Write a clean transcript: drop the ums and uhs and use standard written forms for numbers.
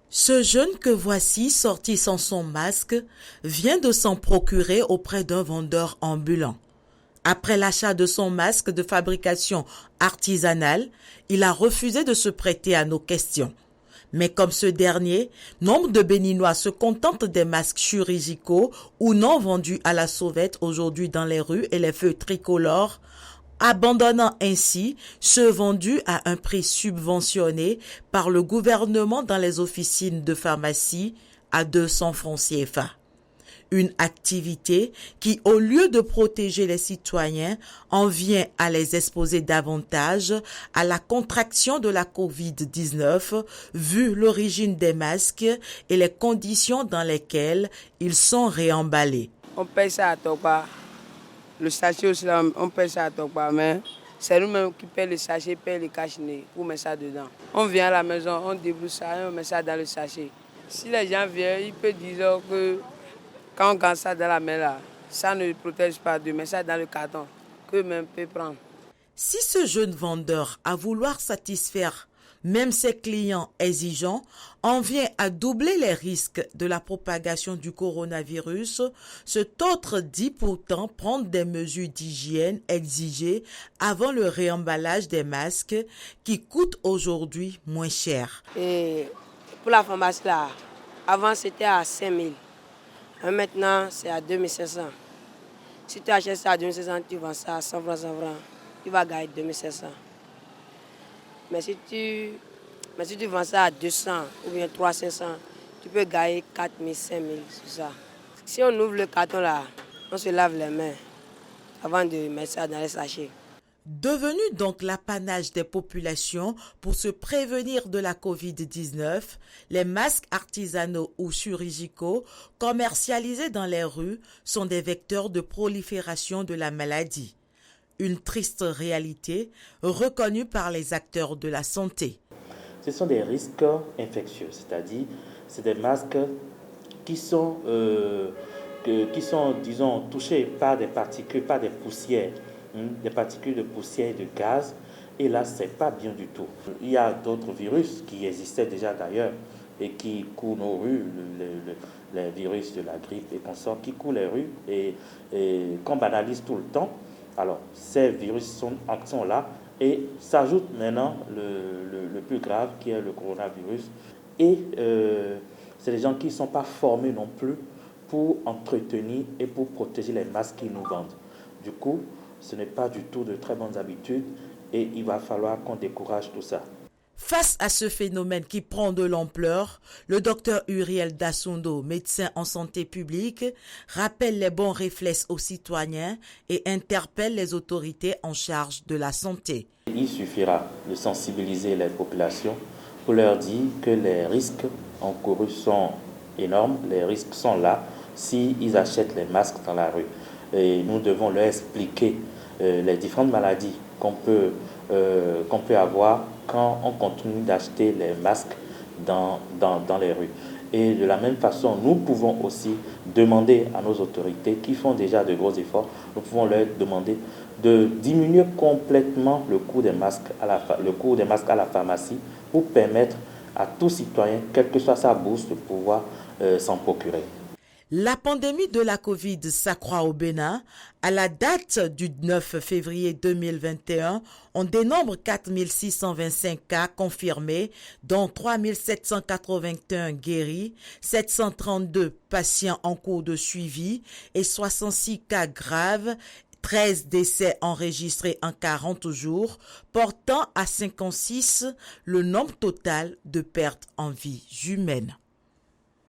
Ce jeune que voici sorti sans son masque vient de s'en procurer auprès d'un vendeur ambulant. Après l'achat de son masque de fabrication artisanale, il a refusé de se prêter à nos questions. Mais comme ce dernier, nombre de Béninois se contentent des masques chirurgicaux ou non vendus à la sauvette aujourd'hui dans les rues et les feux tricolores, abandonnant ainsi ceux vendus à un prix subventionné par le gouvernement dans les officines de pharmacie à 200 francs CFA. Une activité qui, au lieu de protéger les citoyens, en vient à les exposer davantage à la contraction de la COVID-19, vu l'origine des masques et les conditions dans lesquelles ils sont réemballés. On paye ça à Tokpa. Le sachet aussi, on paye ça à Tokpa, mais c'est nous-mêmes qui payons le sachet, payons les cachinets pour mettre ça dedans. On vient à la maison, on débrouille ça et on met ça dans le sachet. Si les gens viennent, ils peuvent dire que quand on garde ça dans la main là, ça ne protège pas de mettre ça dans le carton qu'eux-mêmes peuvent prendre. Si ce jeune vendeur, à vouloir satisfaire même ses clients exigeants, en vient à doubler les risques de la propagation du coronavirus, cet autre dit pourtant prendre des mesures d'hygiène exigées avant le réemballage des masques qui coûtent aujourd'hui moins cher. Et pour la pharmacie là, avant c'était à 5 000. Maintenant, c'est à 2500. Si tu achètes ça à 2500, tu vends ça à 100 francs, 100 francs. Tu vas gagner 2500. Mais si tu vends ça à 200 ou bien 300, tu peux gagner 4000, 5000 sur ça. Si on ouvre le carton là, on se lave les mains avant de mettre ça dans les sachets. Devenu donc l'apanage des populations pour se prévenir de la COVID-19, les masques artisanaux ou chirurgicaux commercialisés dans les rues sont des vecteurs de prolifération de la maladie. Une triste réalité reconnue par les acteurs de la santé. Ce sont des risques infectieux, c'est-à-dire c'est des masques qui sont disons, touchés par des particules, par des poussières. Des particules de poussière et de gaz, et là, c'est pas bien du tout. Il y a d'autres virus qui existaient déjà d'ailleurs et qui courent nos rues, les virus de la grippe et consorts, qui courent les rues et qu'on banalise tout le temps. Alors, ces virus sont là et s'ajoute maintenant le plus grave qui est le coronavirus. Et c'est des gens qui ne sont pas formés non plus pour entretenir et pour protéger les masques qu'ils nous vendent. Du coup, ce n'est pas du tout de très bonnes habitudes et il va falloir qu'on décourage tout ça. Face à ce phénomène qui prend de l'ampleur, le docteur Uriel Dassundo, médecin en santé publique, rappelle les bons réflexes aux citoyens et interpelle les autorités en charge de la santé. Il suffira de sensibiliser les populations pour leur dire que les risques encourus sont énormes, les risques sont là s'ils achètent les masques dans la rue. Et nous devons leur expliquer les différentes maladies qu'on peut avoir quand on continue d'acheter les masques dans les rues. Et de la même façon, nous pouvons aussi demander à nos autorités qui font déjà de gros efforts, nous pouvons leur demander de diminuer complètement le coût des masques à la pharmacie pour permettre à tout citoyen, quelle que soit sa bourse, de pouvoir s'en procurer. La pandémie de la Covid s'accroît au Bénin. À la date du 9 février 2021, on dénombre 4 625 cas confirmés, dont 3 781 guéris, 732 patients en cours de suivi et 66 cas graves, 13 décès enregistrés en 40 jours, portant à 56 le nombre total de pertes en vies humaines.